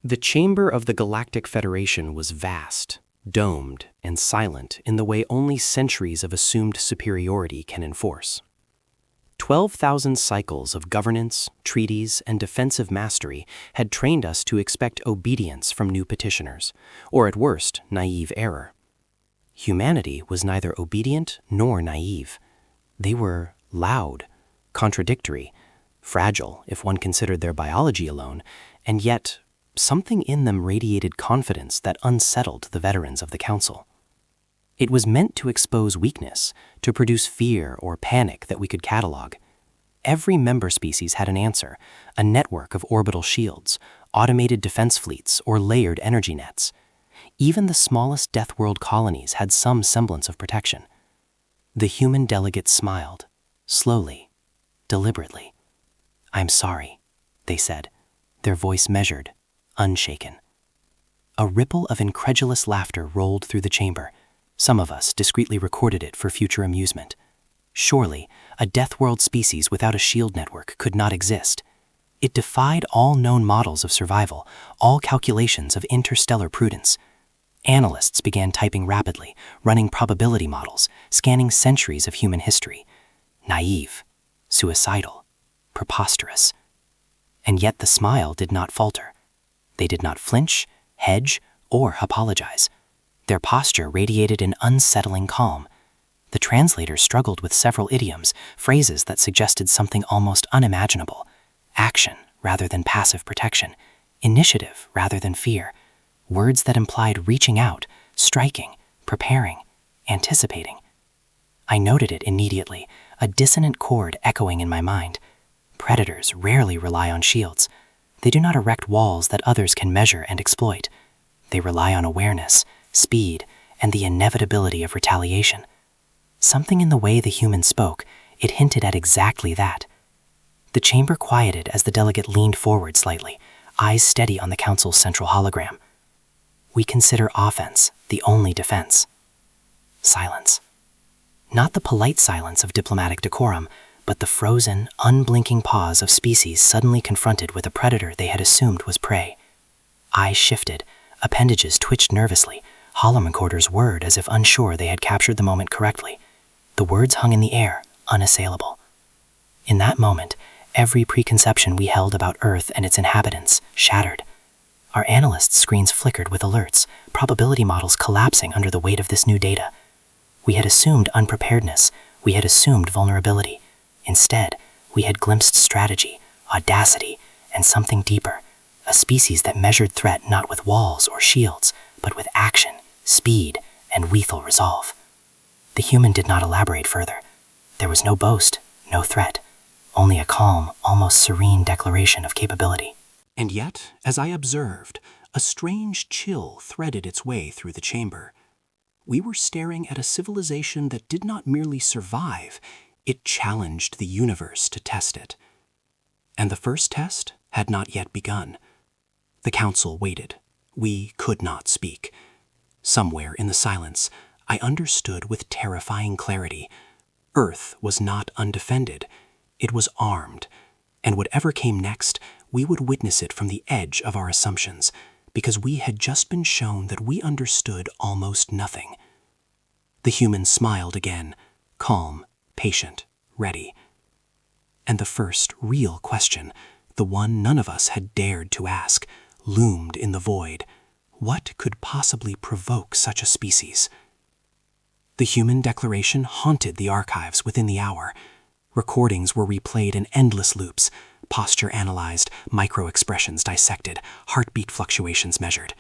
The chamber of the Galactic Federation was vast, domed, and silent in the way only centuries of assumed superiority can enforce. 12,000 cycles of governance, treaties, and defensive mastery had trained us to expect obedience from new petitioners, or at worst, naive error. Humanity was neither obedient nor naive. They were loud, contradictory, fragile if one considered their biology alone, and yet something in them radiated confidence that unsettled the veterans of the Council. It was meant to expose weakness, to produce fear or panic that we could catalog. Every member species had an answer, a network of orbital shields, automated defense fleets, or layered energy nets. Even the smallest Death World colonies had some semblance of protection. The human delegates smiled, slowly, deliberately. "I'm sorry," they said, their voice measured, unshaken. A ripple of incredulous laughter rolled through the chamber. Some of us discreetly recorded it for future amusement. Surely, a Death World species without a shield network could not exist. It defied all known models of survival, all calculations of interstellar prudence. Analysts began typing rapidly, running probability models, scanning centuries of human history. Naive, suicidal, preposterous. And yet the smile did not falter. They did not flinch, hedge, or apologize. Their posture radiated an unsettling calm. The translator struggled with several idioms, phrases that suggested something almost unimaginable. Action rather than passive protection. Initiative rather than fear. Words that implied reaching out, striking, preparing, anticipating. I noted it immediately, a dissonant chord echoing in my mind. Predators rarely rely on shields. They do not erect walls that others can measure and exploit. They rely on awareness, speed, and the inevitability of retaliation. Something in the way the human spoke, it hinted at exactly that. The chamber quieted as the delegate leaned forward slightly, eyes steady on the Council's central hologram. "We consider offense the only defense." Silence. Not the polite silence of diplomatic decorum, but the frozen, unblinking pause of species suddenly confronted with a predator they had assumed was prey. Eyes shifted, appendages twitched nervously, holoremecorders whirred as if unsure they had captured the moment correctly. The words hung in the air, unassailable. In that moment, every preconception we held about Earth and its inhabitants shattered. Our analysts' screens flickered with alerts, probability models collapsing under the weight of this new data. We had assumed unpreparedness, we had assumed vulnerability. Instead, we had glimpsed strategy, audacity, and something deeper, a species that measured threat not with walls or shields, but with action, speed, and lethal resolve. The human did not elaborate further. There was no boast, no threat, only a calm, almost serene declaration of capability. And yet, as I observed, a strange chill threaded its way through the chamber. We were staring at a civilization that did not merely survive, it challenged the universe to test it. And the first test had not yet begun. The Council waited. We could not speak. Somewhere in the silence, I understood with terrifying clarity. Earth was not undefended. It was armed. And whatever came next, we would witness it from the edge of our assumptions, because we had just been shown that we understood almost nothing. The human smiled again, calm, patient, ready. And the first real question, the one none of us had dared to ask, loomed in the void. What could possibly provoke such a species? The human declaration haunted the archives within the hour. Recordings were replayed in endless loops, posture analyzed, micro-expressions dissected, heartbeat fluctuations measured.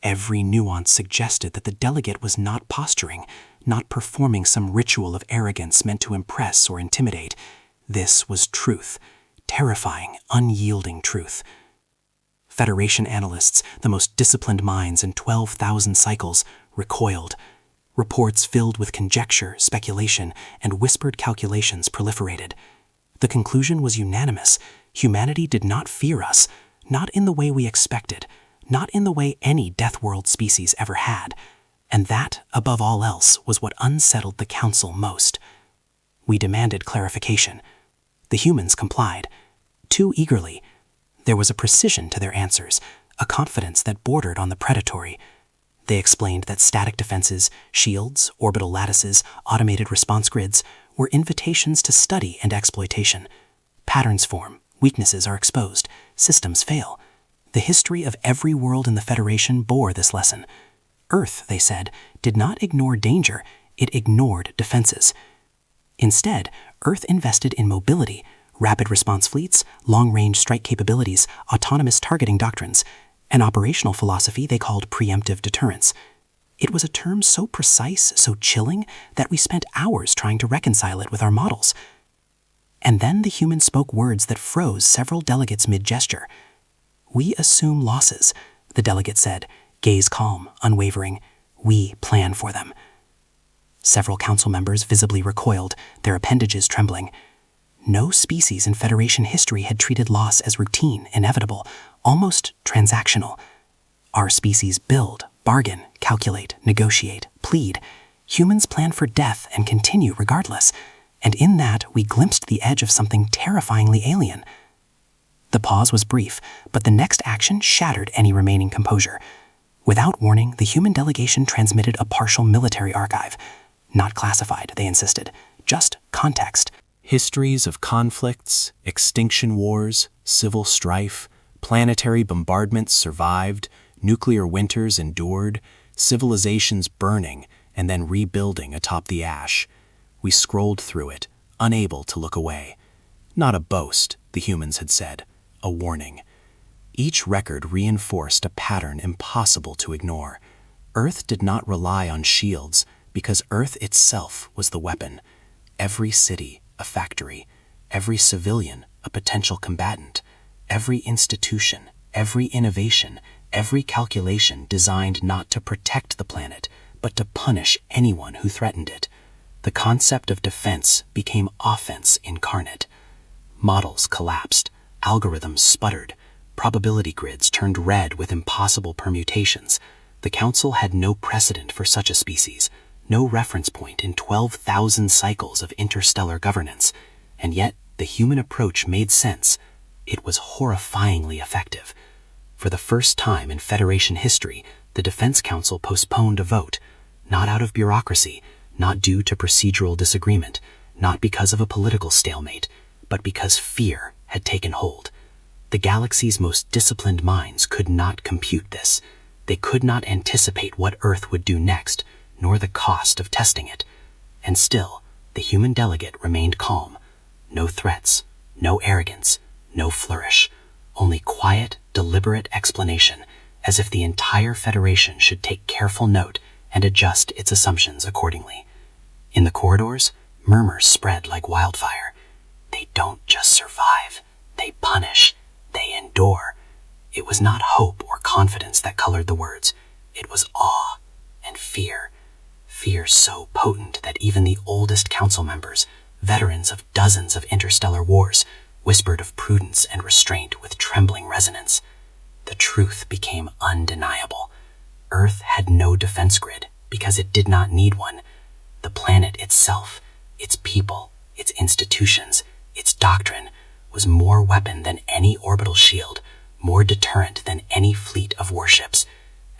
Every nuance suggested that the delegate was not posturing, not performing some ritual of arrogance meant to impress or intimidate. This was truth, terrifying, unyielding truth. Federation analysts, the most disciplined minds in 12,000 cycles, recoiled. Reports filled with conjecture, speculation, and whispered calculations proliferated. The conclusion was unanimous. Humanity did not fear us, not in the way we expected, not in the way any Death World species ever had. And that, above all else, was what unsettled the Council most. We demanded clarification. The humans complied. Too eagerly. There was a precision to their answers, a confidence that bordered on the predatory. They explained that static defenses, shields, orbital lattices, automated response grids were invitations to study and exploitation. Patterns form, weaknesses are exposed, systems fail. The history of every world in the Federation bore this lesson. Earth, they said, did not ignore danger, it ignored defenses. Instead, Earth invested in mobility, rapid response fleets, long-range strike capabilities, autonomous targeting doctrines, an operational philosophy they called preemptive deterrence. It was a term so precise, so chilling, that we spent hours trying to reconcile it with our models. And then the human spoke words that froze several delegates mid-gesture. "We assume losses," the delegate said, gaze calm, unwavering. "We plan for them." Several council members visibly recoiled, their appendages trembling. No species in Federation history had treated loss as routine, inevitable, almost transactional. Our species build, bargain, calculate, negotiate, plead. Humans plan for death and continue regardless. And in that, we glimpsed the edge of something terrifyingly alien. The pause was brief, but the next action shattered any remaining composure. Without warning, the human delegation transmitted a partial military archive. Not classified, they insisted, just context. Histories of conflicts, extinction wars, civil strife, planetary bombardments survived, nuclear winters endured, civilizations burning and then rebuilding atop the ash. We scrolled through it, unable to look away. Not a boast, the humans had said, a warning. Each record reinforced a pattern impossible to ignore. Earth did not rely on shields because Earth itself was the weapon. Every city, a factory, every civilian, a potential combatant, every institution, every innovation, every calculation designed not to protect the planet, but to punish anyone who threatened it. The concept of defense became offense incarnate. Models collapsed, algorithms sputtered, probability grids turned red with impossible permutations. The Council had no precedent for such a species, no reference point in 12,000 cycles of interstellar governance, and yet the human approach made sense. It was horrifyingly effective. For the first time in Federation history, the Defense Council postponed a vote, not out of bureaucracy, not due to procedural disagreement, not because of a political stalemate, but because fear had taken hold. The galaxy's most disciplined minds could not compute this. They could not anticipate what Earth would do next, nor the cost of testing it. And still, the human delegate remained calm. No threats, no arrogance, no flourish, only quiet, deliberate explanation, as if the entire Federation should take careful note and adjust its assumptions accordingly. In the corridors, murmurs spread like wildfire. They don't just survive, they punish, they endure. It was not hope or confidence that colored the words. It was awe and fear. Fear so potent that even the oldest council members, veterans of dozens of interstellar wars, whispered of prudence and restraint with trembling resonance. The truth became undeniable. Earth had no defense grid because it did not need one. The planet itself, its people, its institutions, its doctrine, was more weapon than any orbital shield, more deterrent than any fleet of warships,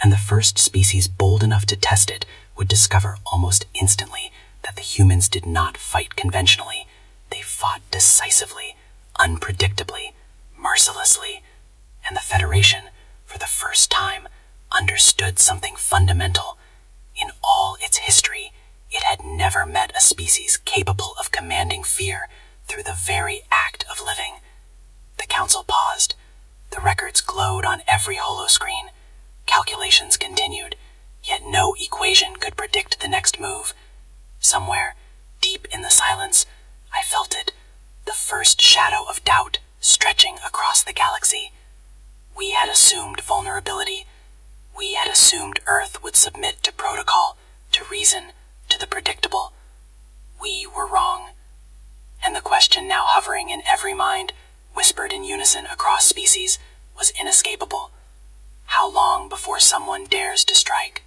and the first species bold enough to test it would discover almost instantly that the humans did not fight conventionally. They fought decisively, unpredictably, mercilessly, and the Federation, for the first time, understood something fundamental. In all its history, it had never met a species capable of commanding fear through the very act of living. The Council paused. The records glowed on every holoscreen. Calculations continued, yet no equation could predict the next move. Somewhere, deep in the silence, I felt it, the first shadow of doubt stretching across the galaxy. We had assumed vulnerability. We had assumed Earth would submit to protocol, to reason, to the predictable. We were wrong. And the question now hovering in every mind, whispered in unison across species, was inescapable. How long before someone dares to strike?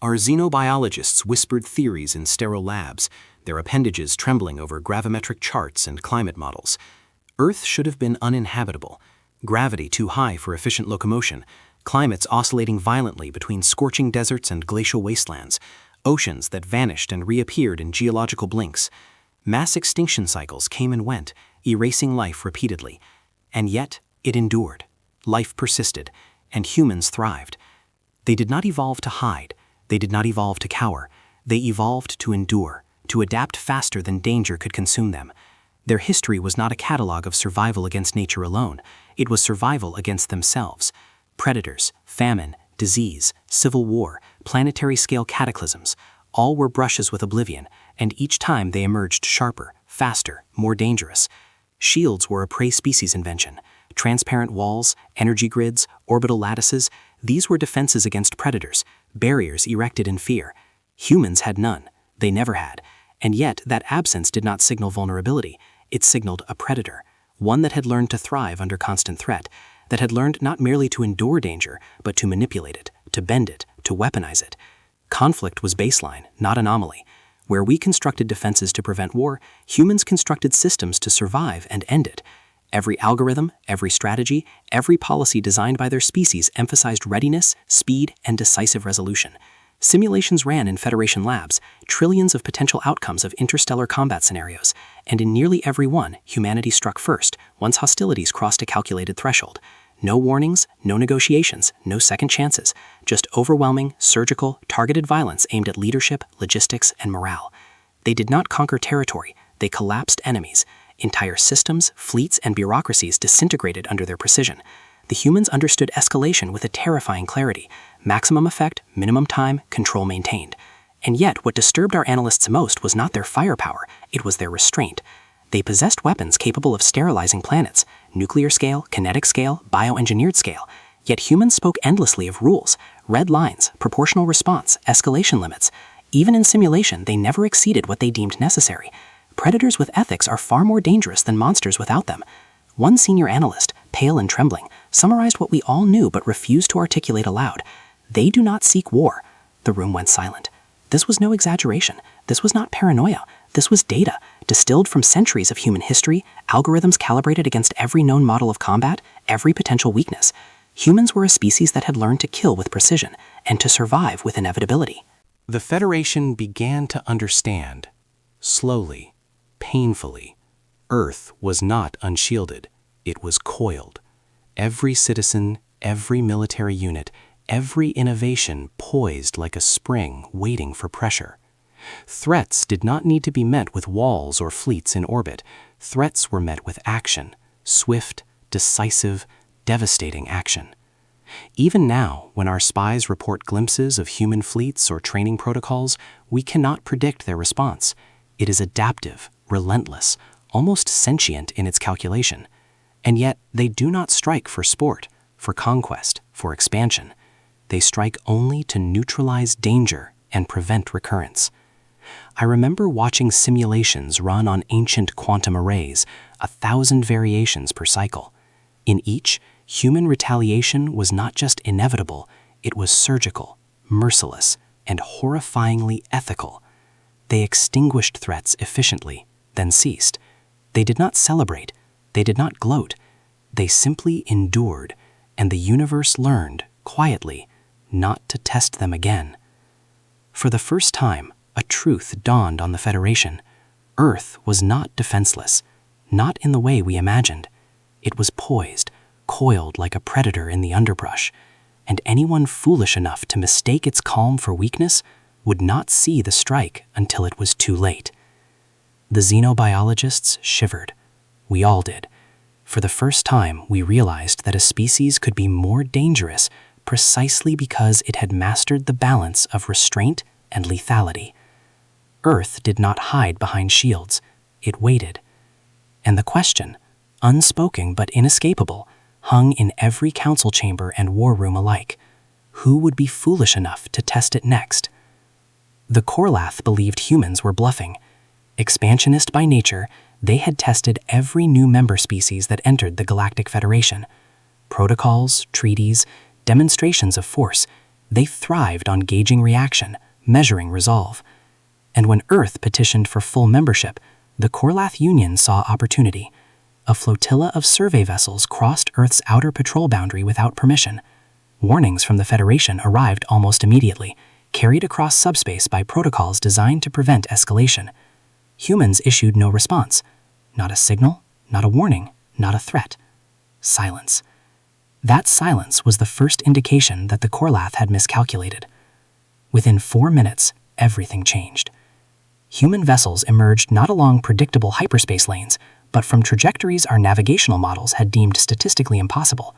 Our xenobiologists whispered theories in sterile labs, their appendages trembling over gravimetric charts and climate models. Earth should have been uninhabitable, gravity too high for efficient locomotion, climates oscillating violently between scorching deserts and glacial wastelands, oceans that vanished and reappeared in geological blinks. Mass extinction cycles came and went, erasing life repeatedly. And yet, it endured. Life persisted, and humans thrived. They did not evolve to hide. They did not evolve to cower. They evolved to endure, to adapt faster than danger could consume them. Their history was not a catalog of survival against nature alone. It was survival against themselves. Predators, famine, disease, civil war, planetary-scale cataclysms, all were brushes with oblivion, and each time they emerged sharper, faster, more dangerous. Shields were a prey species invention. Transparent walls, energy grids, orbital lattices, these were defenses against predators, barriers erected in fear. Humans had none. They never had. And yet, that absence did not signal vulnerability. It signaled a predator, one that had learned to thrive under constant threat, that had learned not merely to endure danger, but to manipulate it, to bend it, to weaponize it. Conflict was baseline, not anomaly. Where we constructed defenses to prevent war, humans constructed systems to survive and end it. Every algorithm, every strategy, every policy designed by their species emphasized readiness, speed, and decisive resolution. Simulations ran in Federation labs, trillions of potential outcomes of interstellar combat scenarios, and in nearly every one, humanity struck first, once hostilities crossed a calculated threshold. No warnings, no negotiations, no second chances, just overwhelming, surgical, targeted violence aimed at leadership, logistics, and morale. They did not conquer territory, they collapsed enemies. Entire systems, fleets, and bureaucracies disintegrated under their precision. The humans understood escalation with a terrifying clarity. Maximum effect, minimum time, control maintained. And yet, what disturbed our analysts most was not their firepower, it was their restraint. They possessed weapons capable of sterilizing planets, nuclear scale, kinetic scale, bioengineered scale. Yet humans spoke endlessly of rules, red lines, proportional response, escalation limits. Even in simulation, they never exceeded what they deemed necessary. Predators with ethics are far more dangerous than monsters without them. One senior analyst, pale and trembling, summarized what we all knew but refused to articulate aloud. They do not seek war. The room went silent. This was no exaggeration. This was not paranoia. This was data, distilled from centuries of human history, algorithms calibrated against every known model of combat, every potential weakness. Humans were a species that had learned to kill with precision and to survive with inevitability. The Federation began to understand, slowly, painfully. Earth was not unshielded. It was coiled. Every citizen, every military unit, every innovation poised like a spring waiting for pressure. Threats did not need to be met with walls or fleets in orbit. Threats were met with action, swift, decisive, devastating action. Even now, when our spies report glimpses of human fleets or training protocols, we cannot predict their response. It is adaptive, relentless, almost sentient in its calculation. And yet, they do not strike for sport, for conquest, for expansion. They strike only to neutralize danger and prevent recurrence. I remember watching simulations run on ancient quantum arrays, 1,000 variations per cycle. In each, human retaliation was not just inevitable, it was surgical, merciless, and horrifyingly ethical. They extinguished threats efficiently, then ceased. They did not celebrate, they did not gloat. They simply endured, and the universe learned, quietly, not to test them again. For the first time, a truth dawned on the Federation. Earth was not defenseless, not in the way we imagined. It was poised, coiled like a predator in the underbrush, and anyone foolish enough to mistake its calm for weakness would not see the strike until it was too late. The xenobiologists shivered. We all did. For the first time, we realized that a species could be more dangerous precisely because it had mastered the balance of restraint and lethality. Earth did not hide behind shields. It waited. And the question, unspoken but inescapable, hung in every council chamber and war room alike. Who would be foolish enough to test it next? The Korlath believed humans were bluffing. Expansionist by nature, they had tested every new member species that entered the Galactic Federation. Protocols, treaties, demonstrations of force, they thrived on gauging reaction, measuring resolve. And when Earth petitioned for full membership, the Korlath Union saw opportunity. A flotilla of survey vessels crossed Earth's outer patrol boundary without permission. Warnings from the Federation arrived almost immediately, carried across subspace by protocols designed to prevent escalation. Humans issued no response. Not a signal, not a warning, not a threat. Silence. That silence was the first indication that the Korlath had miscalculated. Within 4 minutes, everything changed. Human vessels emerged not along predictable hyperspace lanes, but from trajectories our navigational models had deemed statistically impossible.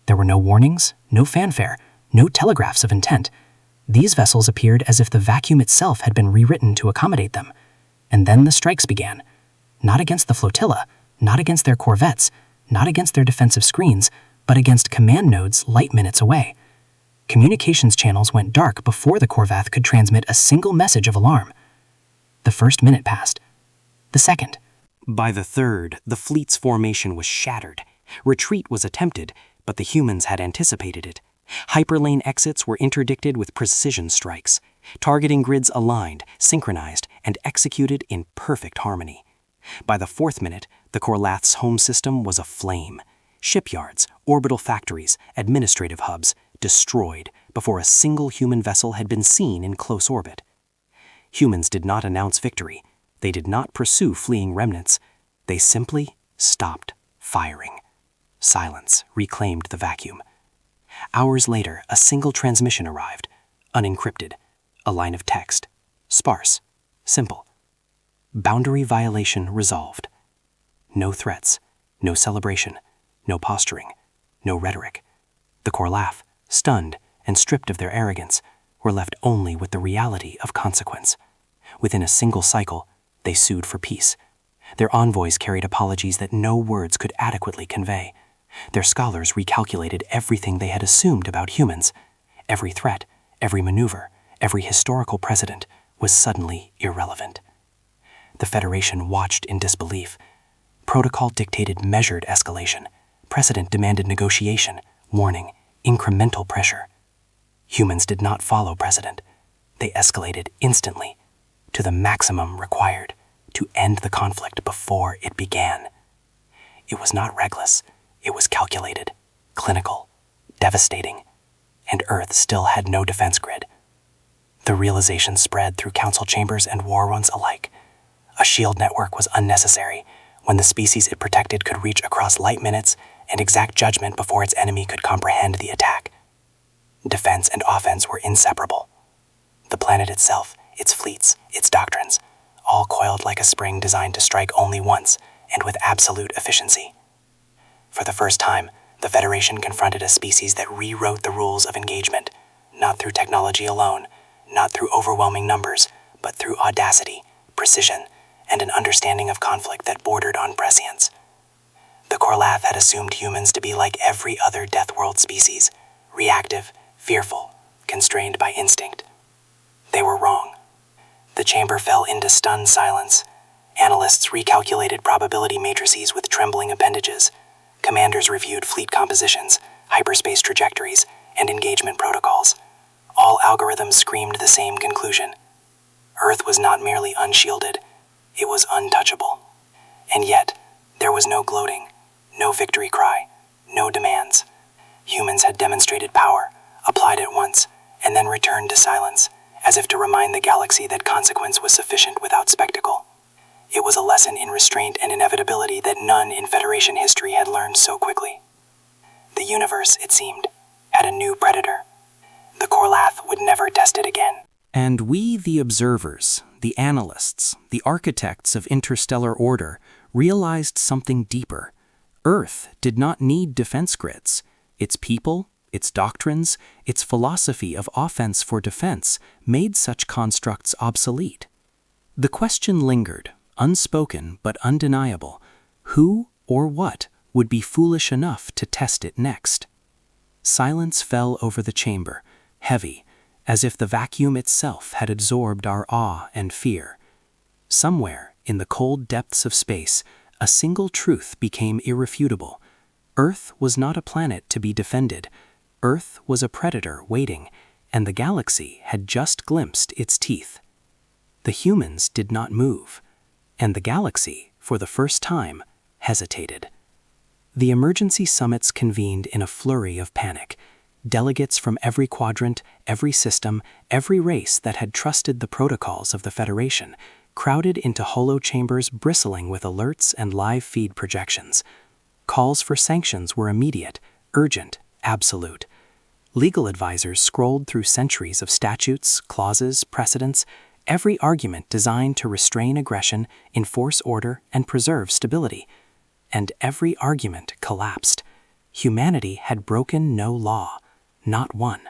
There were no warnings, no fanfare, no telegraphs of intent. These vessels appeared as if the vacuum itself had been rewritten to accommodate them. And then the strikes began. Not against the flotilla, not against their corvettes, not against their defensive screens, but against command nodes light minutes away. Communications channels went dark before the Korvath could transmit a single message of alarm. The first minute passed. The second. By the third, the fleet's formation was shattered. Retreat was attempted, but the humans had anticipated it. Hyperlane exits were interdicted with precision strikes. Targeting grids aligned, synchronized, and executed in perfect harmony. By the fourth minute, the Korlath's home system was aflame. Shipyards, orbital factories, administrative hubs, destroyed before a single human vessel had been seen in close orbit. Humans did not announce victory. They did not pursue fleeing remnants. They simply stopped firing. Silence reclaimed the vacuum. Hours later, a single transmission arrived, unencrypted, a line of text, sparse, simple. Boundary violation resolved. No threats, no celebration, no posturing, no rhetoric. The Korlath, stunned and stripped of their arrogance, were left only with the reality of consequence. Within a single cycle, they sued for peace. Their envoys carried apologies that no words could adequately convey. Their scholars recalculated everything they had assumed about humans. Every threat, every maneuver, every historical precedent was suddenly irrelevant. The Federation watched in disbelief. Protocol dictated measured escalation. Precedent demanded negotiation, warning, incremental pressure. Humans did not follow precedent. They escalated instantly, to the maximum required to end the conflict before it began. It was not reckless. It was calculated, clinical, devastating, and Earth still had no defense grid. The realization spread through council chambers and war runs alike. A shield network was unnecessary when the species it protected could reach across light minutes and exact judgment before its enemy could comprehend the attack. Defense and offense were inseparable. The planet itself, its fleets, its doctrines, all coiled like a spring designed to strike only once and with absolute efficiency. For the first time, the Federation confronted a species that rewrote the rules of engagement, not through technology alone, not through overwhelming numbers, but through audacity, precision, and an understanding of conflict that bordered on prescience. The Korlath had assumed humans to be like every other Deathworld species, reactive, fearful, constrained by instinct. They were wrong. The chamber fell into stunned silence. Analysts recalculated probability matrices with trembling appendages. Commanders reviewed fleet compositions, hyperspace trajectories, and engagement protocols. All algorithms screamed the same conclusion. Earth was not merely unshielded, it was untouchable. And yet, there was no gloating, no victory cry, no demands. Humans had demonstrated power, applied it once, and then returned to silence, as if to remind the galaxy that consequence was sufficient without spectacle. It was a lesson in restraint and inevitability that none in Federation history had learned so quickly. The universe, it seemed, had a new predator. The Korlath would never test it again. And we, the observers, the analysts, the architects of interstellar order, realized something deeper. Earth did not need defense grids. Its people, its doctrines, its philosophy of offense for defense made such constructs obsolete. The question lingered, unspoken but undeniable: who or what would be foolish enough to test it next? Silence fell over the chamber, heavy, as if the vacuum itself had absorbed our awe and fear. Somewhere in the cold depths of space, a single truth became irrefutable. Earth was not a planet to be defended. Earth was a predator waiting, and the galaxy had just glimpsed its teeth. The humans did not move, and the galaxy, for the first time, hesitated. The emergency summits convened in a flurry of panic. Delegates from every quadrant, every system, every race that had trusted the protocols of the Federation crowded into holochambers bristling with alerts and live feed projections. Calls for sanctions were immediate, urgent, absolute. Legal advisors scrolled through centuries of statutes, clauses, precedents, every argument designed to restrain aggression, enforce order, and preserve stability. And every argument collapsed. Humanity had broken no law, not one.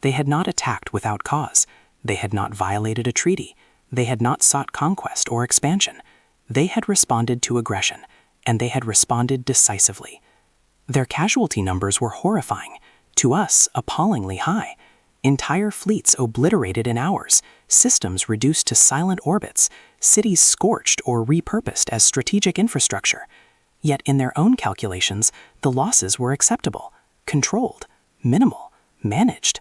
They had not attacked without cause. They had not violated a treaty. They had not sought conquest or expansion. They had responded to aggression, and they had responded decisively. Their casualty numbers were horrifying, to us appallingly high. Entire fleets obliterated in hours, systems reduced to silent orbits, cities scorched or repurposed as strategic infrastructure. Yet in their own calculations, the losses were acceptable, controlled, minimal, managed.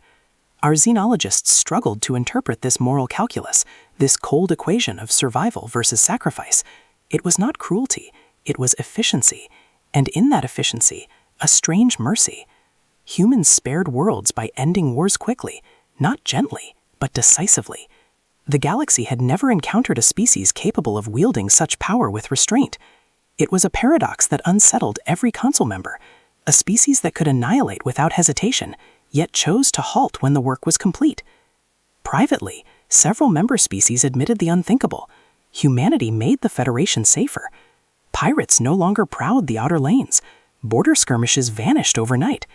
Our xenologists struggled to interpret this moral calculus, this cold equation of survival versus sacrifice. It was not cruelty, it was efficiency, and in that efficiency, a strange mercy. Humans spared worlds by ending wars quickly, not gently, but decisively. The galaxy had never encountered a species capable of wielding such power with restraint. It was a paradox that unsettled every council member, a species that could annihilate without hesitation, yet chose to halt when the work was complete. Privately, several member species admitted the unthinkable. Humanity made the Federation safer. Pirates no longer prowled the outer lanes. Border skirmishes vanished overnight.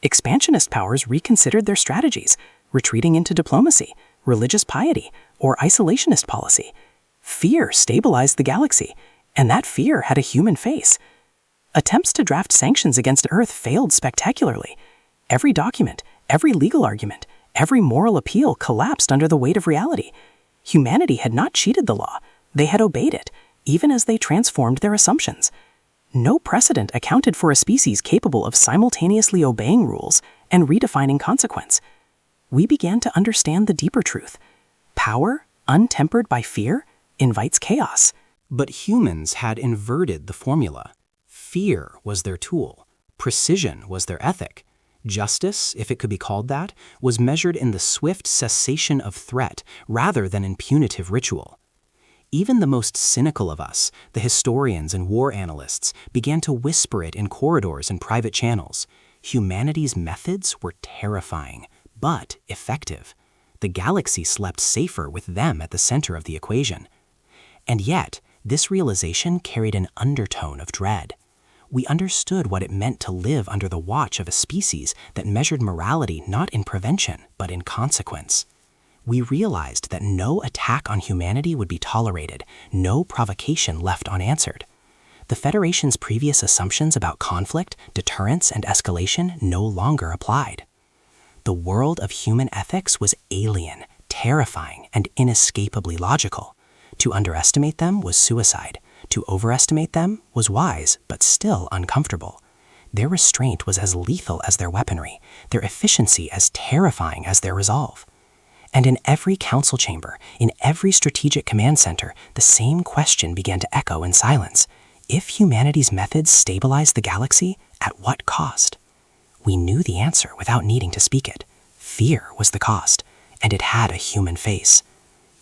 Expansionist powers reconsidered their strategies, retreating into diplomacy, religious piety, or isolationist policy. Fear stabilized the galaxy, and that fear had a human face. Attempts to draft sanctions against Earth failed spectacularly. Every document, every legal argument, every moral appeal collapsed under the weight of reality. Humanity had not cheated the law, they had obeyed it, even as they transformed their assumptions. No precedent accounted for a species capable of simultaneously obeying rules and redefining consequence. We began to understand the deeper truth. Power, untempered by fear, invites chaos. But humans had inverted the formula. Fear was their tool. Precision was their ethic. Justice, if it could be called that, was measured in the swift cessation of threat rather than in punitive ritual. Even the most cynical of us, the historians and war analysts, began to whisper it in corridors and private channels. Humanity's methods were terrifying, but effective. The galaxy slept safer with them at the center of the equation. And yet, this realization carried an undertone of dread. We understood what it meant to live under the watch of a species that measured morality not in prevention, but in consequence. We realized that no attack on humanity would be tolerated, no provocation left unanswered. The Federation's previous assumptions about conflict, deterrence, and escalation no longer applied. The world of human ethics was alien, terrifying, and inescapably logical. To underestimate them was suicide. To overestimate them was wise, but still uncomfortable. Their restraint was as lethal as their weaponry, their efficiency as terrifying as their resolve. And in every council chamber, in every strategic command center, the same question began to echo in silence. If humanity's methods stabilized the galaxy, at what cost? We knew the answer without needing to speak it. Fear was the cost, and it had a human face.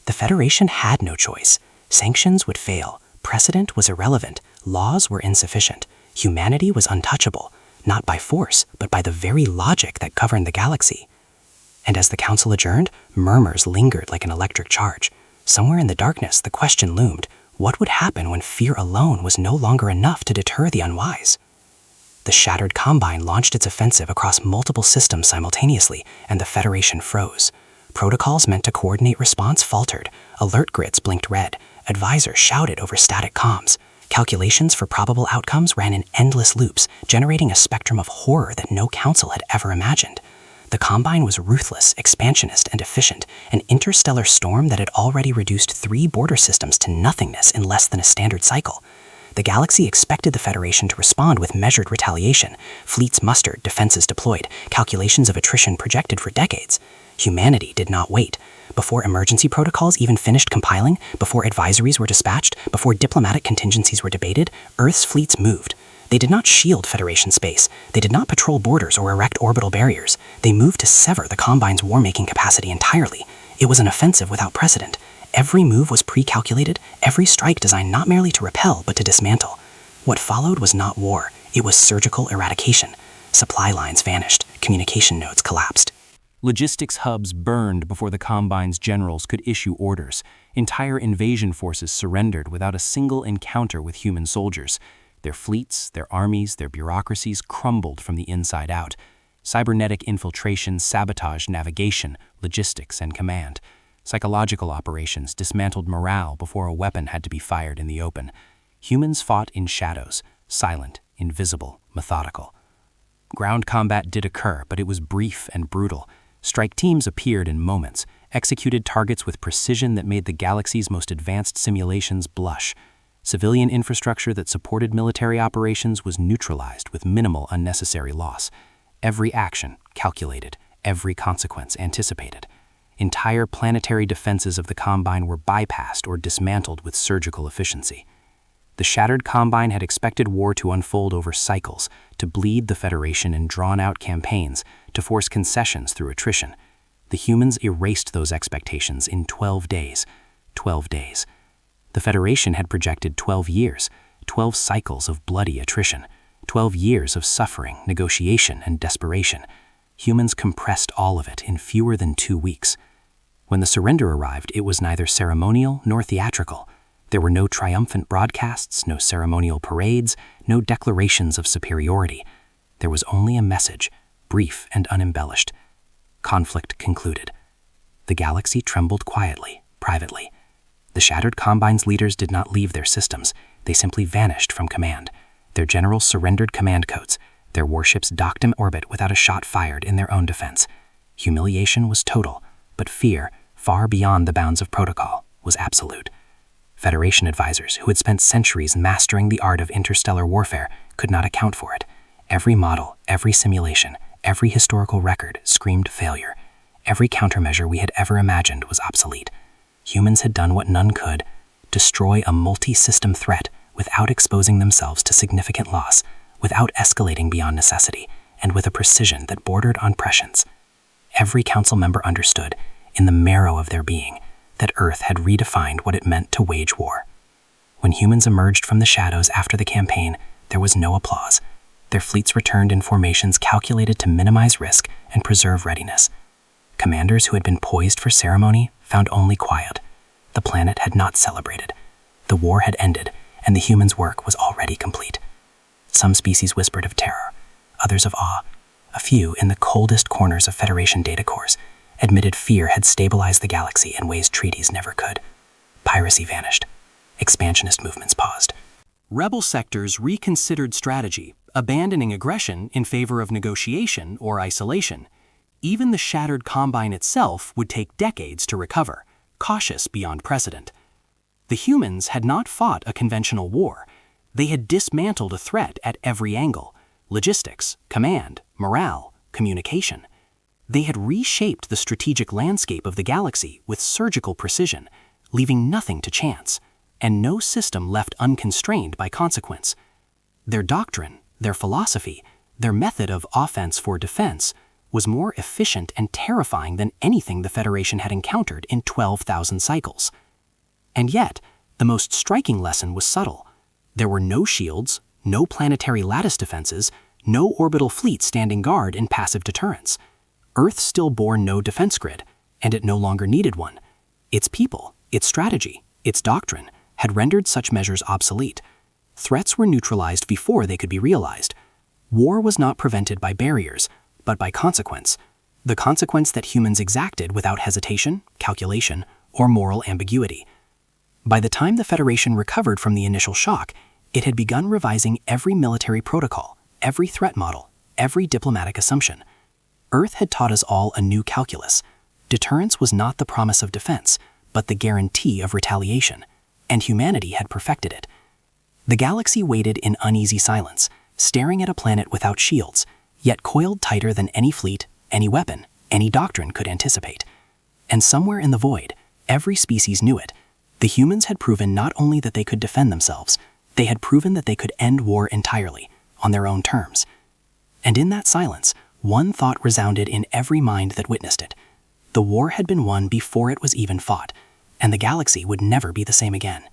The Federation had no choice. Sanctions would fail, precedent was irrelevant, laws were insufficient, humanity was untouchable, not by force, but by the very logic that governed the galaxy. And as the council adjourned, murmurs lingered like an electric charge. Somewhere in the darkness, the question loomed, what would happen when fear alone was no longer enough to deter the unwise? The shattered Combine launched its offensive across multiple systems simultaneously, and the Federation froze. Protocols meant to coordinate response faltered, alert grids blinked red, advisors shouted over static comms. Calculations for probable outcomes ran in endless loops, generating a spectrum of horror that no council had ever imagined. The Combine was ruthless, expansionist, and efficient, an interstellar storm that had already reduced 3 border systems to nothingness in less than a standard cycle. The galaxy expected the Federation to respond with measured retaliation, fleets mustered, defenses deployed, calculations of attrition projected for decades. Humanity did not wait. Before emergency protocols even finished compiling, before advisories were dispatched, before diplomatic contingencies were debated, Earth's fleets moved. They did not shield Federation space. They did not patrol borders or erect orbital barriers. They moved to sever the Combine's war-making capacity entirely. It was an offensive without precedent. Every move was pre-calculated, every strike designed not merely to repel, but to dismantle. What followed was not war. It was surgical eradication. Supply lines vanished. Communication nodes collapsed. Logistics hubs burned before the Combine's generals could issue orders. Entire invasion forces surrendered without a single encounter with human soldiers. Their fleets, their armies, their bureaucracies crumbled from the inside out. Cybernetic infiltration sabotaged navigation, logistics, and command. Psychological operations dismantled morale before a weapon had to be fired in the open. Humans fought in shadows, silent, invisible, methodical. Ground combat did occur, but it was brief and brutal. Strike teams appeared in moments, executed targets with precision that made the galaxy's most advanced simulations blush. Civilian infrastructure that supported military operations was neutralized with minimal unnecessary loss. Every action calculated, every consequence anticipated. Entire planetary defenses of the Combine were bypassed or dismantled with surgical efficiency. The shattered Combine had expected war to unfold over cycles, to bleed the Federation in drawn-out campaigns, to force concessions through attrition. The humans erased those expectations in 12 days. 12 days. The Federation had projected 12 years, 12 cycles of bloody attrition, 12 years of suffering, negotiation, and desperation. Humans compressed all of it in fewer than 2 weeks. When the surrender arrived, it was neither ceremonial nor theatrical. There were no triumphant broadcasts, no ceremonial parades, no declarations of superiority. There was only a message, brief and unembellished. Conflict concluded. The galaxy trembled quietly, privately. The shattered Combine's leaders did not leave their systems. They simply vanished from command. Their generals surrendered command codes. Their warships docked in orbit without a shot fired in their own defense. Humiliation was total, but fear, far beyond the bounds of protocol, was absolute. Federation advisors, who had spent centuries mastering the art of interstellar warfare, could not account for it. Every model, every simulation, every historical record screamed failure. Every countermeasure we had ever imagined was obsolete. Humans had done what none could: destroy a multi-system threat without exposing themselves to significant loss, without escalating beyond necessity, and with a precision that bordered on prescience. Every council member understood, in the marrow of their being, that Earth had redefined what it meant to wage war. When humans emerged from the shadows after the campaign, there was no applause. Their fleets returned in formations calculated to minimize risk and preserve readiness. Commanders who had been poised for ceremony found only quiet. The planet had not celebrated. The war had ended, and the humans' work was already complete. Some species whispered of terror, others of awe. A few, in the coldest corners of Federation data cores, admitted fear had stabilized the galaxy in ways treaties never could. Piracy vanished. Expansionist movements paused. Rebel sectors reconsidered strategy, abandoning aggression in favor of negotiation or isolation. Even the shattered Combine itself would take decades to recover, cautious beyond precedent. The humans had not fought a conventional war. They had dismantled a threat at every angle: logistics, command, morale, communication. They had reshaped the strategic landscape of the galaxy with surgical precision, leaving nothing to chance, and no system left unconstrained by consequence. Their doctrine, their philosophy, their method of offense for defense was more efficient and terrifying than anything the Federation had encountered in 12,000 cycles. And yet, the most striking lesson was subtle. There were no shields, no planetary lattice defenses, no orbital fleet standing guard in passive deterrence. Earth still bore no defense grid, and it no longer needed one. Its people, its strategy, its doctrine had rendered such measures obsolete. Threats were neutralized before they could be realized. War was not prevented by barriers, but by consequence. The consequence that humans exacted without hesitation, calculation, or moral ambiguity. By the time the Federation recovered from the initial shock, it had begun revising every military protocol, every threat model, every diplomatic assumption. Earth had taught us all a new calculus. Deterrence was not the promise of defense, but the guarantee of retaliation, and humanity had perfected it. The galaxy waited in uneasy silence, staring at a planet without shields, yet coiled tighter than any fleet, any weapon, any doctrine could anticipate. And somewhere in the void, every species knew it. The humans had proven not only that they could defend themselves, they had proven that they could end war entirely, on their own terms. And in that silence, one thought resounded in every mind that witnessed it. The war had been won before it was even fought, and the galaxy would never be the same again.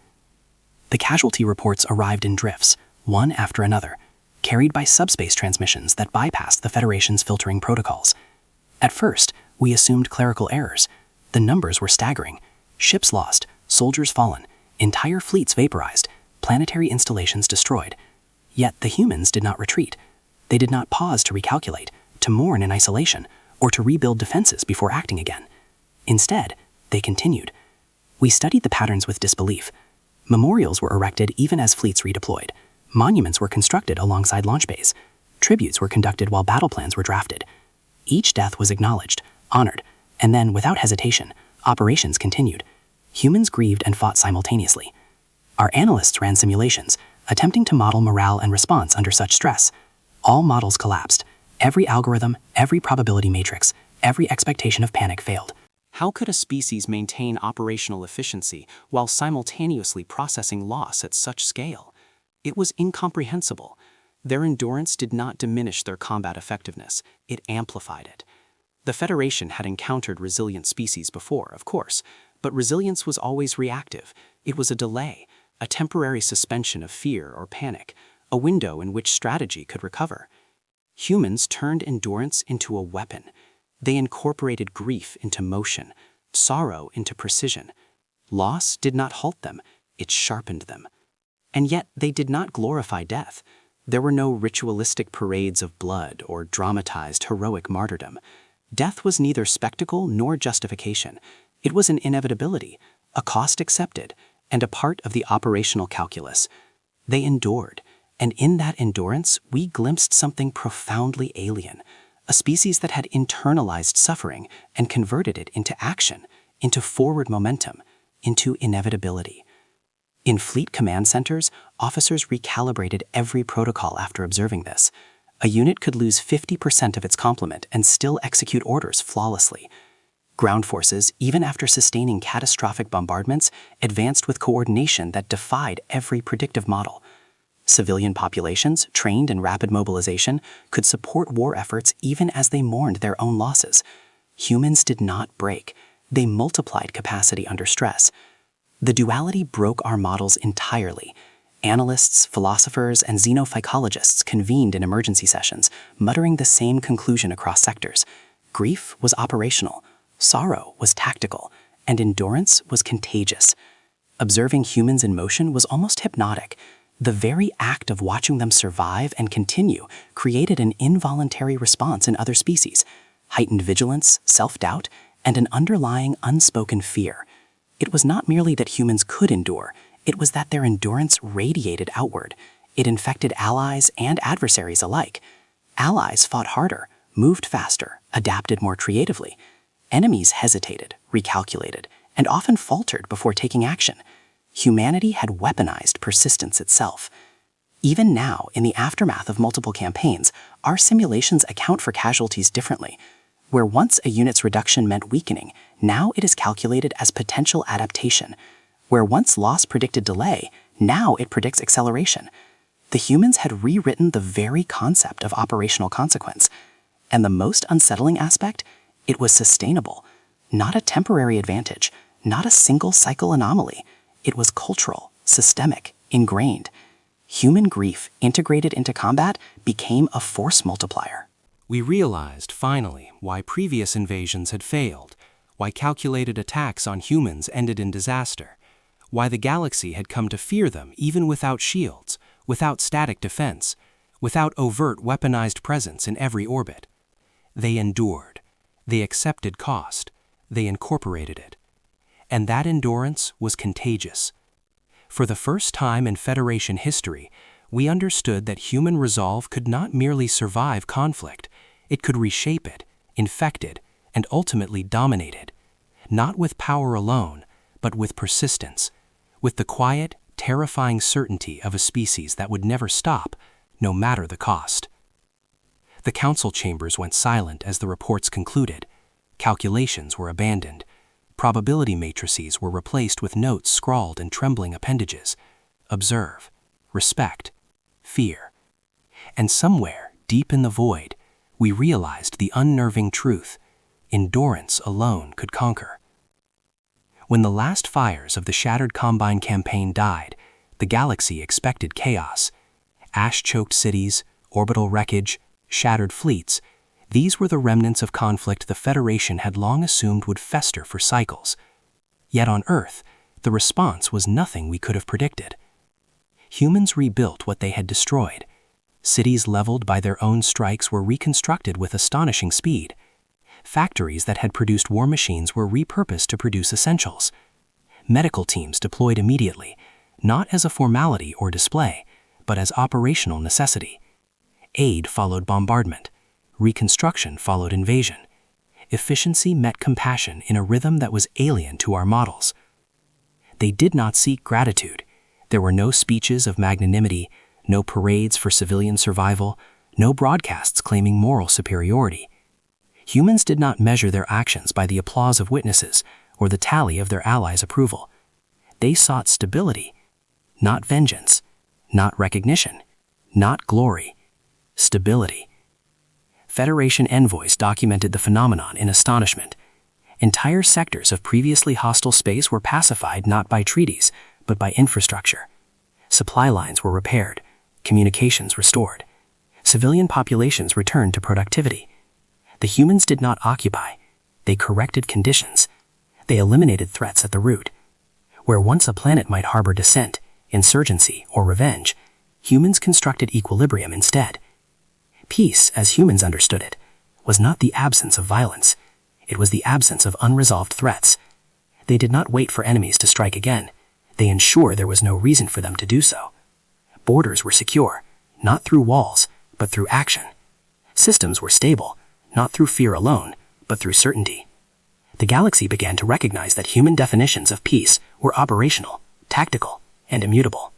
The casualty reports arrived in drifts, one after another, carried by subspace transmissions that bypassed the Federation's filtering protocols. At first, we assumed clerical errors. The numbers were staggering. Ships lost, soldiers fallen, entire fleets vaporized, planetary installations destroyed. Yet the humans did not retreat. They did not pause to recalculate, to mourn in isolation, or to rebuild defenses before acting again. Instead, they continued. We studied the patterns with disbelief. Memorials were erected even as fleets redeployed. Monuments were constructed alongside launch bays. Tributes were conducted while battle plans were drafted. Each death was acknowledged, honored, and then, without hesitation, operations continued. Humans grieved and fought simultaneously. Our analysts ran simulations, attempting to model morale and response under such stress. All models collapsed. Every algorithm, every probability matrix, every expectation of panic failed. How could a species maintain operational efficiency while simultaneously processing loss at such scale? It was incomprehensible. Their endurance did not diminish their combat effectiveness, it amplified it. The Federation had encountered resilient species before, of course, but resilience was always reactive. It was a delay, a temporary suspension of fear or panic, a window in which strategy could recover. Humans turned endurance into a weapon. They incorporated grief into motion, sorrow into precision. Loss did not halt them, it sharpened them. And yet they did not glorify death. There were no ritualistic parades of blood or dramatized heroic martyrdom. Death was neither spectacle nor justification. It was an inevitability, a cost accepted, and a part of the operational calculus. They endured, and in that endurance we glimpsed something profoundly alien, a species that had internalized suffering and converted it into action, into forward momentum, into inevitability. In fleet command centers, officers recalibrated every protocol after observing this. A unit could lose 50% of its complement and still execute orders flawlessly. Ground forces, even after sustaining catastrophic bombardments, advanced with coordination that defied every predictive model. Civilian populations, trained in rapid mobilization, could support war efforts even as they mourned their own losses. Humans did not break. They multiplied capacity under stress. The duality broke our models entirely. Analysts, philosophers, and xenopsychologists convened in emergency sessions, muttering the same conclusion across sectors. Grief was operational, sorrow was tactical, and endurance was contagious. Observing humans in motion was almost hypnotic. The very act of watching them survive and continue created an involuntary response in other species, heightened vigilance, self-doubt, and an underlying unspoken fear. It was not merely that humans could endure, it was that their endurance radiated outward. It infected allies and adversaries alike. Allies fought harder, moved faster, adapted more creatively. Enemies hesitated, recalculated, and often faltered before taking action. Humanity had weaponized persistence itself. Even now, in the aftermath of multiple campaigns, our simulations account for casualties differently. Where once a unit's reduction meant weakening, now it is calculated as potential adaptation. Where once loss predicted delay, now it predicts acceleration. The humans had rewritten the very concept of operational consequence. And the most unsettling aspect, it was sustainable. Not a temporary advantage, not a single cycle anomaly. It was cultural, systemic, ingrained. Human grief integrated into combat became a force multiplier. We realized, finally, why previous invasions had failed, why calculated attacks on humans ended in disaster, why the galaxy had come to fear them even without shields, without static defense, without overt weaponized presence in every orbit. They endured. They accepted cost. They incorporated it. And that endurance was contagious. For the first time in Federation history, we understood that human resolve could not merely survive conflict, it could reshape it, infect it, and ultimately dominate it. Not with power alone, but with persistence, with the quiet, terrifying certainty of a species that would never stop, no matter the cost. The council chambers went silent as the reports concluded. Calculations were abandoned. Probability matrices were replaced with notes scrawled in trembling appendages. Observe, respect, fear. And somewhere, deep in the void, we realized the unnerving truth: endurance alone could conquer. When the last fires of the shattered Combine campaign died, the galaxy expected chaos. Ash-choked cities, orbital wreckage, shattered fleets, these were the remnants of conflict the Federation had long assumed would fester for cycles. Yet on Earth, the response was nothing we could have predicted. Humans rebuilt what they had destroyed. Cities leveled by their own strikes were reconstructed with astonishing speed. Factories that had produced war machines were repurposed to produce essentials. Medical teams deployed immediately, not as a formality or display, but as operational necessity. Aid followed bombardment. Reconstruction followed invasion. Efficiency met compassion in a rhythm that was alien to our models. They did not seek gratitude. There were no speeches of magnanimity, no parades for civilian survival, no broadcasts claiming moral superiority. Humans did not measure their actions by the applause of witnesses or the tally of their allies' approval. They sought stability, not vengeance, not recognition, not glory. Stability. Federation envoys documented the phenomenon in astonishment. Entire sectors of previously hostile space were pacified not by treaties, but by infrastructure. Supply lines were repaired, communications restored. Civilian populations returned to productivity. The humans did not occupy. They corrected conditions. They eliminated threats at the root. Where once a planet might harbor dissent, insurgency, or revenge, humans constructed equilibrium instead. Peace, as humans understood it, was not the absence of violence. It was the absence of unresolved threats. They did not wait for enemies to strike again. They ensured there was no reason for them to do so. Borders were secure, not through walls, but through action. Systems were stable, not through fear alone, but through certainty. The galaxy began to recognize that human definitions of peace were operational, tactical, and immutable.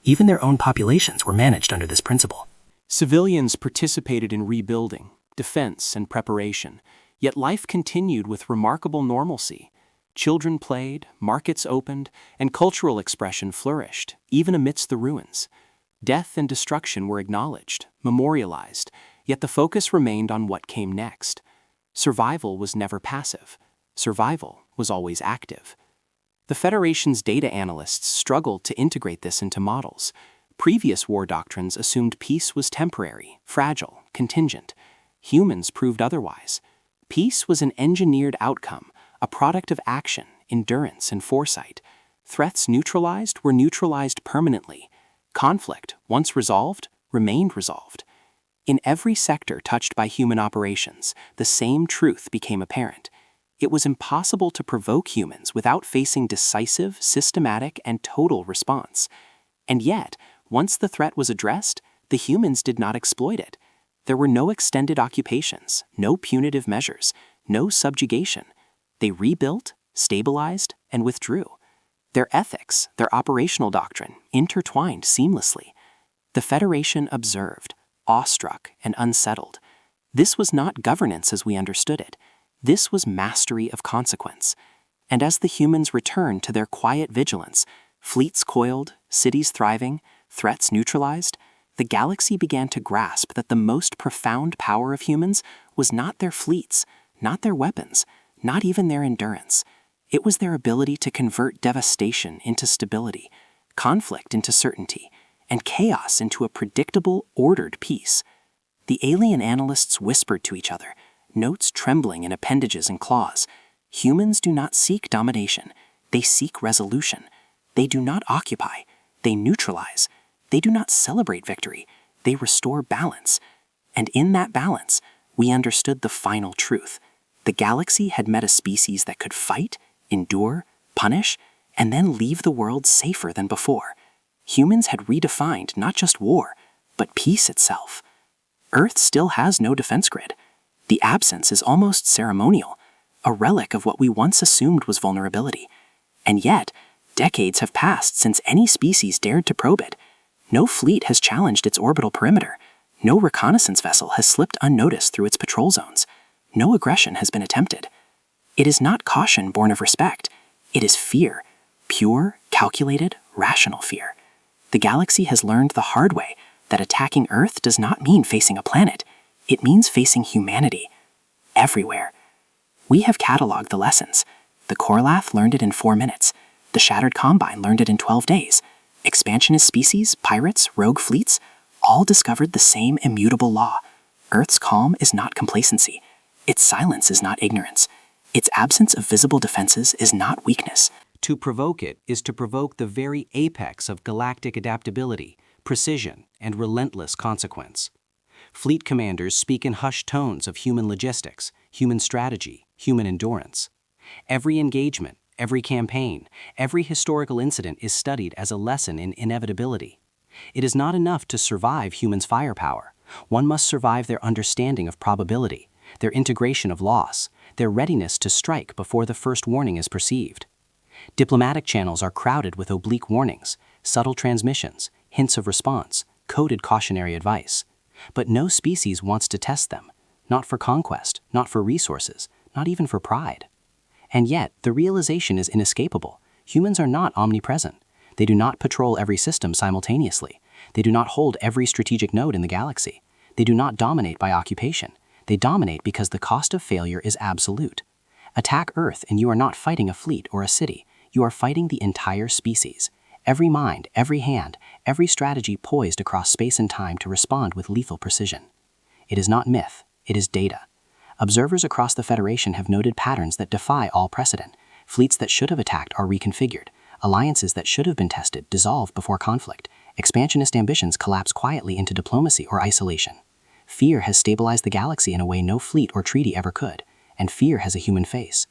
Even their own populations were managed under this principle. Civilians participated in rebuilding, defense, and preparation, yet life continued with remarkable normalcy. Children played, markets opened, and cultural expression flourished, even amidst the ruins. Death and destruction were acknowledged, memorialized, yet the focus remained on what came next. Survival was never passive. Survival was always active. The Federation's data analysts struggled to integrate this into models. Previous war doctrines assumed peace was temporary, fragile, contingent. Humans proved otherwise. Peace was an engineered outcome, a product of action, endurance, and foresight. Threats neutralized were neutralized permanently. Conflict, once resolved, remained resolved. In every sector touched by human operations, the same truth became apparent. It was impossible to provoke humans without facing decisive, systematic, and total response. And yet, once the threat was addressed, the humans did not exploit it. There were no extended occupations, no punitive measures, no subjugation. They rebuilt, stabilized, and withdrew. Their ethics, their operational doctrine, intertwined seamlessly. The Federation observed, awestruck and unsettled. This was not governance as we understood it. This was mastery of consequence. And as the humans returned to their quiet vigilance, fleets coiled, cities thriving, threats neutralized, the galaxy began to grasp that the most profound power of humans was not their fleets, not their weapons, not even their endurance. It was their ability to convert devastation into stability, conflict into certainty, and chaos into a predictable, ordered peace. The alien analysts whispered to each other, notes trembling in appendages and claws. Humans do not seek domination. They seek resolution. They do not occupy. They neutralize. They do not celebrate victory. They restore balance. And in that balance, we understood the final truth. The galaxy had met a species that could fight, endure, punish, and then leave the world safer than before. Humans had redefined not just war, but peace itself. Earth still has no defense grid. The absence is almost ceremonial, a relic of what we once assumed was vulnerability. And yet, decades have passed since any species dared to probe it. No fleet has challenged its orbital perimeter. No reconnaissance vessel has slipped unnoticed through its patrol zones. No aggression has been attempted. It is not caution born of respect. It is fear, pure, calculated, rational fear. The galaxy has learned the hard way that attacking Earth does not mean facing a planet. It means facing humanity. Everywhere. We have cataloged the lessons. The Korlath learned it in 4 minutes. The Shattered Combine learned it in 12 days. Expansionist species, pirates, rogue fleets, all discovered the same immutable law. Earth's calm is not complacency. Its silence is not ignorance. Its absence of visible defenses is not weakness. To provoke it is to provoke the very apex of galactic adaptability, precision, and relentless consequence. Fleet commanders speak in hushed tones of human logistics, human strategy, human endurance. Every engagement, every campaign, every historical incident is studied as a lesson in inevitability. It is not enough to survive humans' firepower. One must survive their understanding of probability, their integration of loss, their readiness to strike before the first warning is perceived. Diplomatic channels are crowded with oblique warnings, subtle transmissions, hints of response, coded cautionary advice. But no species wants to test them, not for conquest, not for resources, not even for pride. And yet, the realization is inescapable. Humans are not omnipresent. They do not patrol every system simultaneously. They do not hold every strategic node in the galaxy. They do not dominate by occupation. They dominate because the cost of failure is absolute. Attack Earth and you are not fighting a fleet or a city. You are fighting the entire species. Every mind, every hand, every strategy poised across space and time to respond with lethal precision. It is not myth, it is data. Observers across the Federation have noted patterns that defy all precedent. Fleets that should have attacked are reconfigured. Alliances that should have been tested dissolve before conflict. Expansionist ambitions collapse quietly into diplomacy or isolation. Fear has stabilized the galaxy in a way no fleet or treaty ever could, and fear has a human face.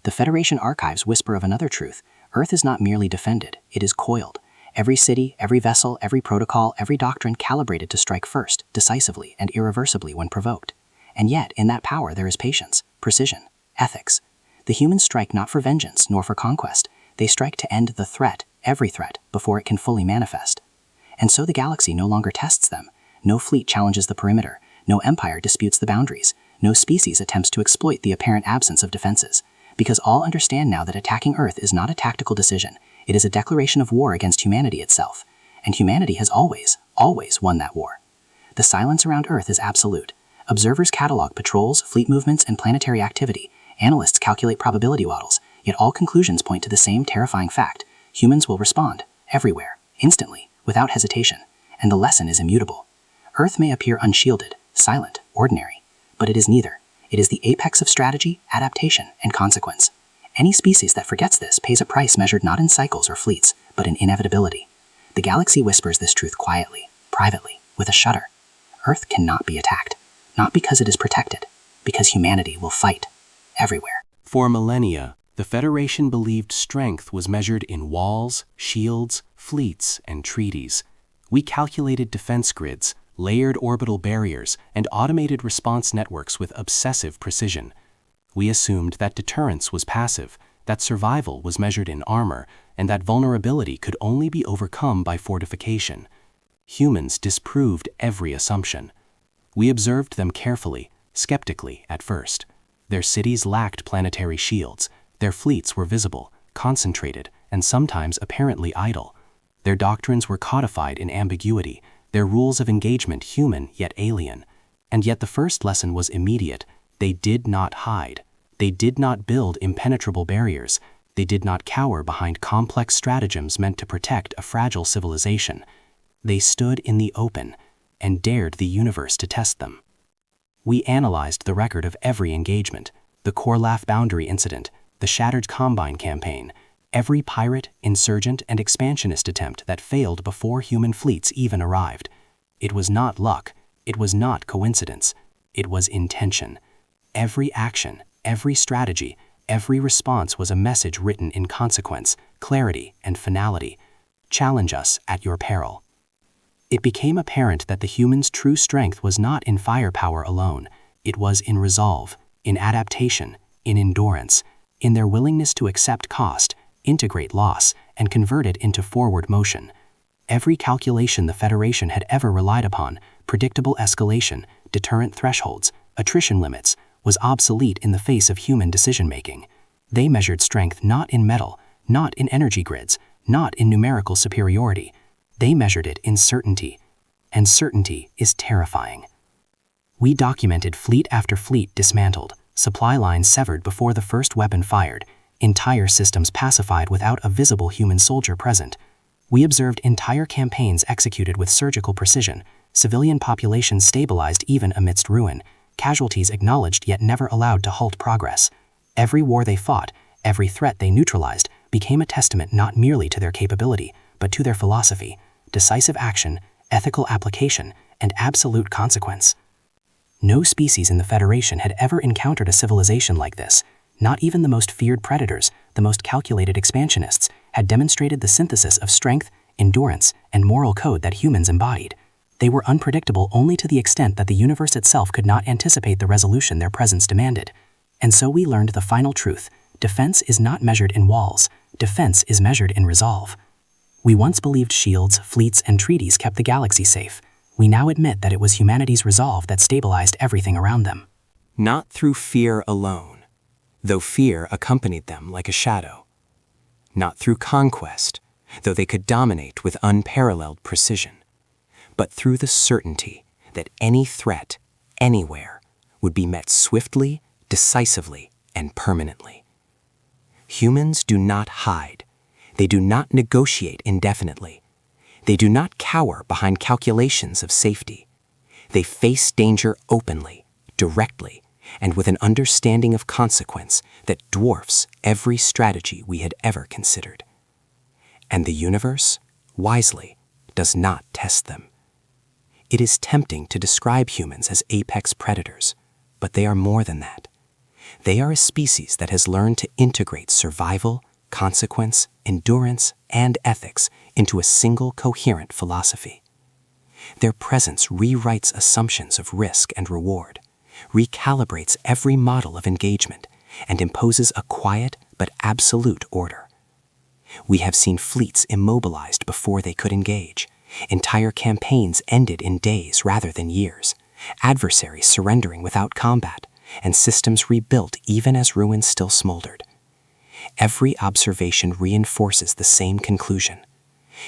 The Federation archives whisper of another truth. Earth is not merely defended, it is coiled. Every city, every vessel, every protocol, every doctrine calibrated to strike first, decisively, and irreversibly when provoked. And yet, in that power there is patience, precision, ethics. The humans strike not for vengeance nor for conquest. They strike to end the threat, every threat, before it can fully manifest. And so the galaxy no longer tests them. No fleet challenges the perimeter. No empire disputes the boundaries. No species attempts to exploit the apparent absence of defenses. Because all understand now that attacking Earth is not a tactical decision. It is a declaration of war against humanity itself. And humanity has always, always won that war. The silence around Earth is absolute. Observers catalog patrols, fleet movements, and planetary activity. Analysts calculate probability models. Yet all conclusions point to the same terrifying fact. Humans will respond, everywhere, instantly, without hesitation. And the lesson is immutable. Earth may appear unshielded, silent, ordinary. But it is neither. It is the apex of strategy, adaptation, and consequence. Any species that forgets this pays a price measured not in cycles or fleets, but in inevitability. The galaxy whispers this truth quietly, privately, with a shudder. Earth cannot be attacked. Not because it is protected, because humanity will fight, everywhere. For millennia, the Federation believed strength was measured in walls, shields, fleets, and treaties. We calculated defense grids, layered orbital barriers, and automated response networks with obsessive precision. We assumed that deterrence was passive, that survival was measured in armor, and that vulnerability could only be overcome by fortification. Humans disproved every assumption. We observed them carefully, skeptically at first. Their cities lacked planetary shields. Their fleets were visible, concentrated, and sometimes apparently idle. Their doctrines were codified in ambiguity, their rules of engagement human yet alien. And yet the first lesson was immediate. They did not hide. They did not build impenetrable barriers. They did not cower behind complex stratagems meant to protect a fragile civilization. They stood in the open and dared the universe to test them. We analyzed the record of every engagement, the Korlath boundary incident, the Shattered Combine campaign, every pirate, insurgent, and expansionist attempt that failed before human fleets even arrived. It was not luck. It was not coincidence. It was intention. Every action, every strategy, every response was a message written in consequence, clarity, and finality. Challenge us at your peril. It became apparent that the humans' true strength was not in firepower alone. It was in resolve, in adaptation, in endurance, in their willingness to accept cost, integrate loss, and convert it into forward motion. Every calculation the Federation had ever relied upon, predictable escalation, deterrent thresholds, attrition limits, was obsolete in the face of human decision-making. They measured strength not in metal, not in energy grids, not in numerical superiority. They measured it in certainty. and certainty is terrifying. We documented fleet after fleet dismantled, supply lines severed before the first weapon fired, entire systems pacified without a visible human soldier present. We observed entire campaigns executed with surgical precision, civilian populations stabilized even amidst ruin, casualties acknowledged yet never allowed to halt progress. Every war they fought, every threat they neutralized, became a testament not merely to their capability, but to their philosophy, decisive action, ethical application, and absolute consequence. No species in the Federation had ever encountered a civilization like this. Not even the most feared predators, the most calculated expansionists, had demonstrated the synthesis of strength, endurance, and moral code that humans embodied. They were unpredictable only to the extent that the universe itself could not anticipate the resolution their presence demanded. And so we learned the final truth: defense is not measured in walls, defense is measured in resolve. We once believed shields, fleets, and treaties kept the galaxy safe. We now admit that it was humanity's resolve that stabilized everything around them. Not through fear alone, though fear accompanied them like a shadow. Not through conquest, though they could dominate with unparalleled precision, but through the certainty that any threat, anywhere, would be met swiftly, decisively, and permanently. Humans do not hide. They do not negotiate indefinitely. They do not cower behind calculations of safety. They face danger openly, directly, and with an understanding of consequence that dwarfs every strategy we had ever considered. And the universe, wisely, does not test them. It is tempting to describe humans as apex predators, but they are more than that. They are a species that has learned to integrate survival, consequence, endurance, and ethics into a single coherent philosophy. Their presence rewrites assumptions of risk and reward, recalibrates every model of engagement, and imposes a quiet but absolute order. We have seen fleets immobilized before they could engage, entire campaigns ended in days rather than years, adversaries surrendering without combat, and systems rebuilt even as ruins still smoldered. Every observation reinforces the same conclusion.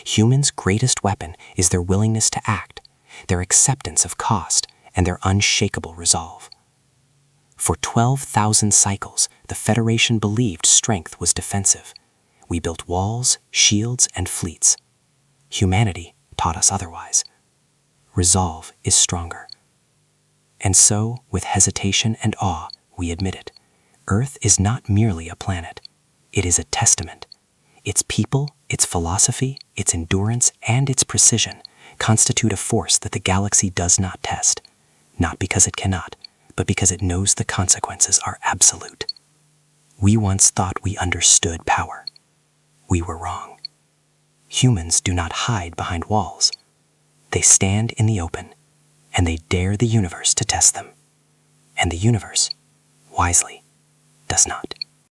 Humans' greatest weapon is their willingness to act, their acceptance of cost, and their unshakable resolve. For 12,000 cycles, the Federation believed strength was defensive. We built walls, shields, and fleets. Humanity taught us otherwise. Resolve is stronger. And so, with hesitation and awe, we admit it. Earth is not merely a planet. It is a testament. Its people, its philosophy, its endurance, and its precision constitute a force that the galaxy does not test, not because it cannot, but because it knows the consequences are absolute. We once thought we understood power. We were wrong. Humans do not hide behind walls. They stand in the open, and they dare the universe to test them. And the universe, wisely, does not.